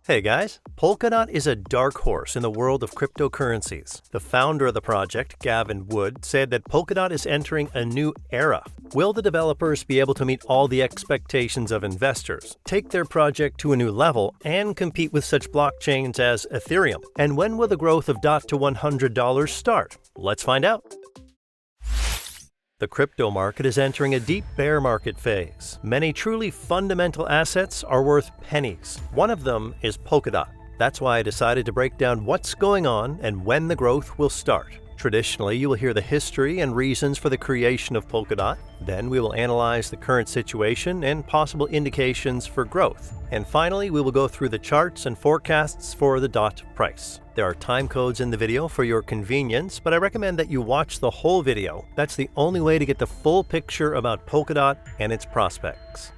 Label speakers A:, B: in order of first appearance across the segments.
A: Hey guys, Polkadot is a dark horse in the world of cryptocurrencies. The founder of the project, Gavin Wood, said that Polkadot is entering a new era. Will the developers be able to meet all the expectations of investors, take their project to a new level, and compete with such blockchains as Ethereum? And when will the growth of DOT to $100 start? Let's find out. The crypto market is entering a deep bear market phase. Many truly fundamental assets are worth pennies. One of them is Polkadot. That's why I decided to break down what's going on and when the growth will start. Traditionally, you will hear the history and reasons for the creation of Polkadot. Then we will analyze the current situation and possible indications for growth. And finally, we will go through the charts and forecasts for the DOT price. There are time codes in the video for your convenience, but I recommend that you watch the whole video. That's the only way to get the full picture about Polkadot and its prospects.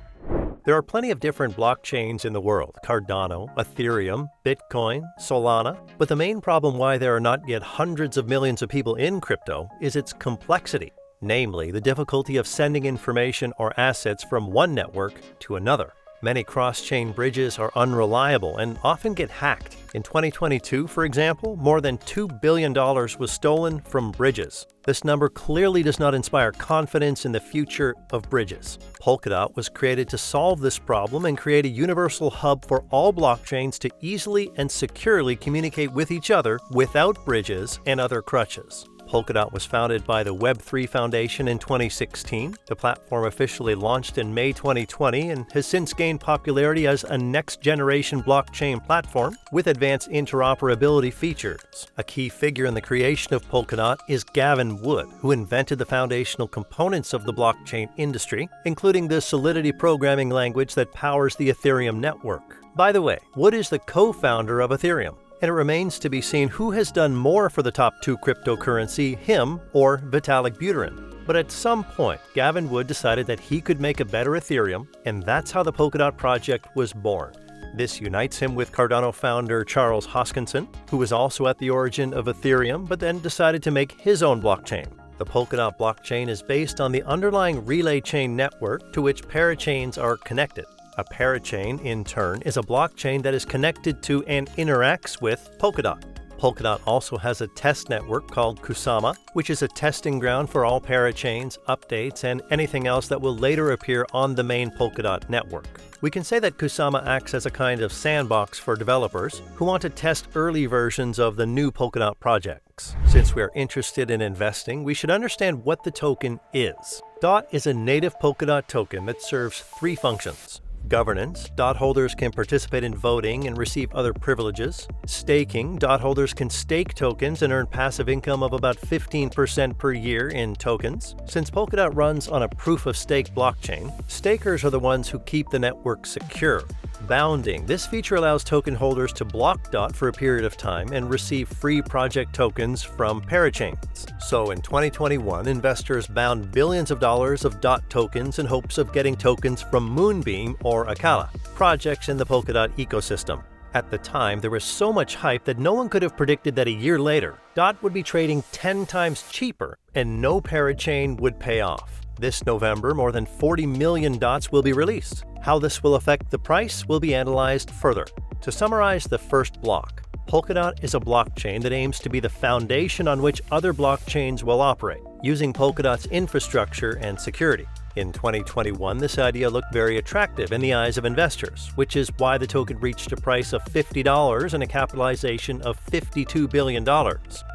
A: There are plenty of different blockchains in the world: Cardano, Ethereum, Bitcoin, Solana. But the main problem why there are not yet hundreds of millions of people in crypto is its complexity, namely the difficulty of sending information or assets from one network to another. Many cross-chain bridges are unreliable and often get hacked. In 2022, for example, more than $2 billion was stolen from bridges. This number clearly does not inspire confidence in the future of bridges. Polkadot was created to solve this problem and create a universal hub for all blockchains to easily and securely communicate with each other without bridges and other crutches. Polkadot was founded by the Web3 Foundation in 2016. The platform officially launched in May 2020 and has since gained popularity as a next-generation blockchain platform with advanced interoperability features. A key figure in the creation of Polkadot is Gavin Wood, who invented the foundational components of the blockchain industry, including the Solidity programming language that powers the Ethereum network. By the way, Wood is the co-founder of Ethereum, and it remains to be seen who has done more for the top two cryptocurrency, him or Vitalik Buterin. But at some point, Gavin Wood decided that he could make a better Ethereum, and that's how the Polkadot project was born. This unites him with Cardano founder Charles Hoskinson, who was also at the origin of Ethereum, but then decided to make his own blockchain. The Polkadot blockchain is based on the underlying relay chain network to which parachains are connected. A parachain, in turn, is a blockchain that is connected to and interacts with Polkadot. Polkadot also has a test network called Kusama, which is a testing ground for all parachains, updates, and anything else that will later appear on the main Polkadot network. We can say that Kusama acts as a kind of sandbox for developers who want to test early versions of the new Polkadot projects. Since we are interested in investing, we should understand what the token is. DOT is a native Polkadot token that serves three functions: governance, DOT holders can participate in voting and receive other privileges. Staking, DOT holders can stake tokens and earn passive income of about 15% per year in tokens. Since Polkadot runs on a proof-of-stake blockchain, stakers are the ones who keep the network secure. Bounding, this feature allows token holders to block DOT for a period of time and receive free project tokens from parachains. So in 2021, investors bound billions of dollars of DOT tokens in hopes of getting tokens from Moonbeam or Akala, projects in the Polkadot ecosystem. At the time, there was so much hype that no one could have predicted that a year later, DOT would be trading 10 times cheaper and no parachain would pay off. This November, more than 40 million DOTs will be released. How this will affect the price will be analyzed further. To summarize the first block, Polkadot is a blockchain that aims to be the foundation on which other blockchains will operate, using Polkadot's infrastructure and security. In 2021, this idea looked very attractive in the eyes of investors, which is why the token reached a price of $50 and a capitalization of $52 billion.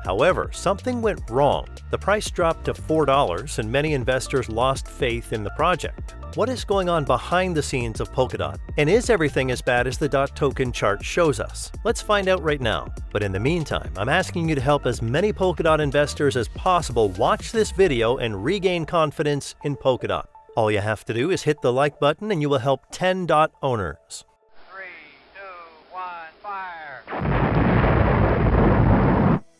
A: However, something went wrong. The price dropped to $4 and many investors lost faith in the project. What is going on behind the scenes of Polkadot? And is everything as bad as the DOT token chart shows us? Let's find out right now. But in the meantime, I'm asking you to help as many Polkadot investors as possible watch this video and regain confidence in Polkadot. All you have to do is hit the like button and you will help 10 DOT owners.
B: 3, 2, 1, fire!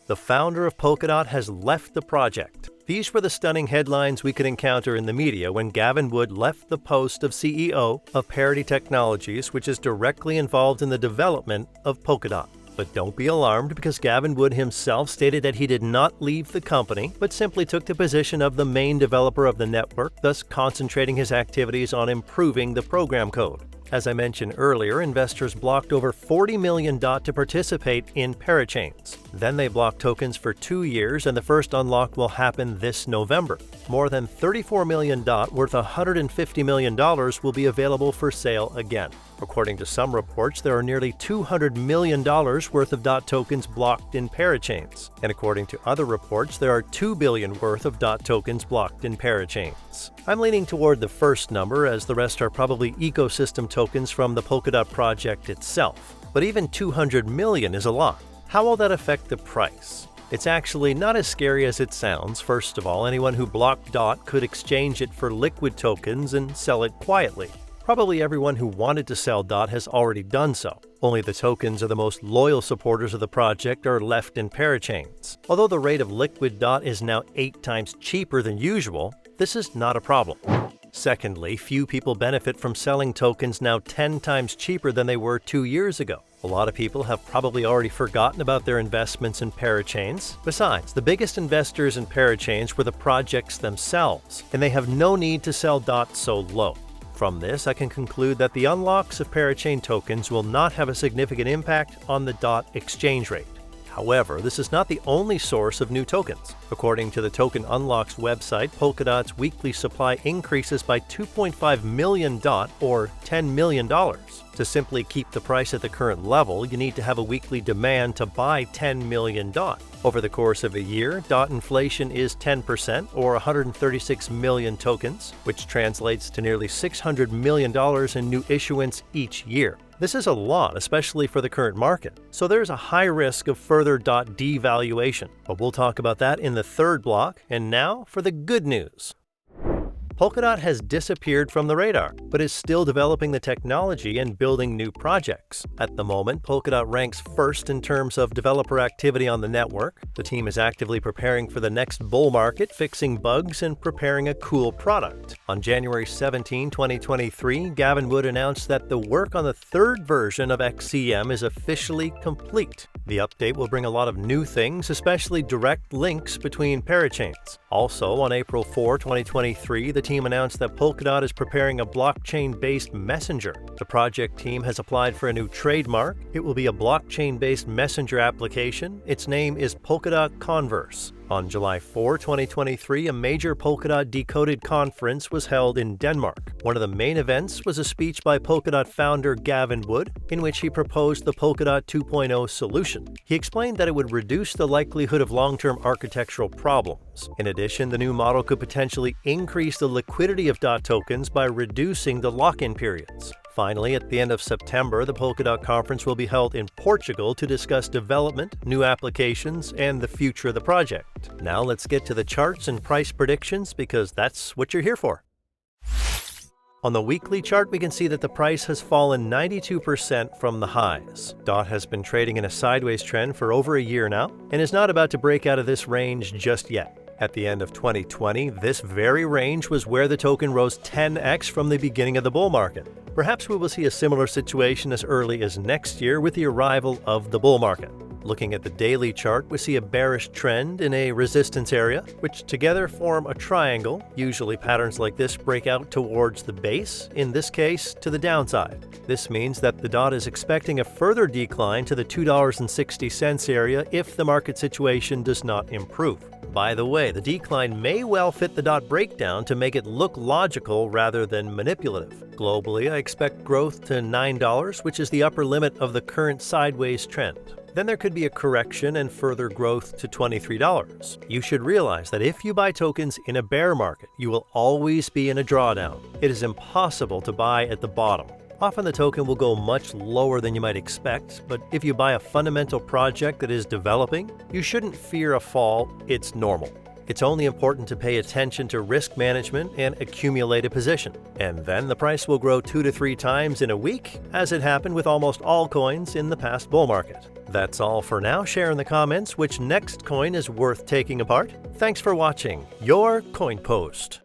A: The founder of Polkadot has left the project. These were the stunning headlines we could encounter in the media when Gavin Wood left the post of CEO of Parity Technologies, which is directly involved in the development of Polkadot. But don't be alarmed, because Gavin Wood himself stated that he did not leave the company, but simply took the position of the main developer of the network, thus concentrating his activities on improving the program code. As I mentioned earlier, investors blocked over 40 million DOT to participate in parachains. Then they blocked tokens for 2 years, and the first unlock will happen this November. More than 34 million DOT, worth $150 million, will be available for sale again. According to some reports, there are nearly $200 million worth of DOT tokens blocked in parachains. And according to other reports, there are $2 billion worth of DOT tokens blocked in parachains. I'm leaning toward the first number, as the rest are probably ecosystem tokens from the Polkadot project itself. But even 200 million is a lot. How will that affect the price? It's actually not as scary as it sounds. First of all, anyone who blocked DOT could exchange it for liquid tokens and sell it quietly. Probably everyone who wanted to sell DOT has already done so. Only the tokens of the most loyal supporters of the project are left in parachains. Although the rate of liquid DOT is now 8 times cheaper than usual, this is not a problem. Secondly, few people benefit from selling tokens now 10 times cheaper than they were 2 years ago. A lot of people have probably already forgotten about their investments in parachains. Besides, the biggest investors in parachains were the projects themselves, and they have no need to sell DOT so low. From this, I can conclude that the unlocks of parachain tokens will not have a significant impact on the DOT exchange rate. However, this is not the only source of new tokens. According to the Token Unlocks website, Polkadot's weekly supply increases by 2.5 million DOT, or $10 million. To simply keep the price at the current level, you need to have a weekly demand to buy 10 million DOT. Over the course of a year, DOT inflation is 10%, or 136 million tokens, which translates to nearly $600 million in new issuance each year. This is a lot, especially for the current market, so there's a high risk of further DOT devaluation. But we'll talk about that in the third block, and now for the good news. Polkadot has disappeared from the radar, but is still developing the technology and building new projects. At the moment, Polkadot ranks first in terms of developer activity on the network. The team is actively preparing for the next bull market, fixing bugs and preparing a cool product. On January 17, 2023, Gavin Wood announced that the work on the third version of XCM is officially complete. The update will bring a lot of new things, especially direct links between parachains. Also, on April 4, 2023, the team announced that Polkadot is preparing a blockchain-based messenger. The project team has applied for a new trademark. It will be a blockchain-based messenger application. Its name is Polkadot Converse. On July 4, 2023, a major Polkadot Decoded conference was held in Denmark. One of the main events was a speech by Polkadot founder Gavin Wood, in which he proposed the Polkadot 2.0 solution. He explained that it would reduce the likelihood of long-term architectural problems. In addition, the new model could potentially increase the liquidity of DOT tokens by reducing the lock-in periods. Finally, at the end of September, the Polkadot conference will be held in Portugal to discuss development, new applications, and the future of the project. Now let's get to the charts and price predictions, because that's what you're here for. On the weekly chart, we can see that the price has fallen 92% from the highs. DOT has been trading in a sideways trend for over a year now, and is not about to break out of this range just yet. At the end of 2020, this very range was where the token rose 10x from the beginning of the bull market. Perhaps we will see a similar situation as early as next year with the arrival of the bull market. Looking at the daily chart, we see a bearish trend in a resistance area, which together form a triangle. Usually patterns like this break out towards the base, in this case to the downside. This means that the DOT is expecting a further decline to the $2.60 area if the market situation does not improve. By the way, the decline may well fit the DOT breakdown to make it look logical rather than manipulative. Globally, I expect growth to $9, which is the upper limit of the current sideways trend. Then there could be a correction and further growth to $23. You should realize that if you buy tokens in a bear market, you will always be in a drawdown. It is impossible to buy at the bottom. Often the token will go much lower than you might expect, but if you buy a fundamental project that is developing, you shouldn't fear a fall. It's normal. It's only important to pay attention to risk management and accumulate a position. And then the price will grow 2 to 3 times in a week, as it happened with almost all coins in the past bull market. That's all for now. Share in the comments which next coin is worth taking apart. Thanks for watching your Coin Post.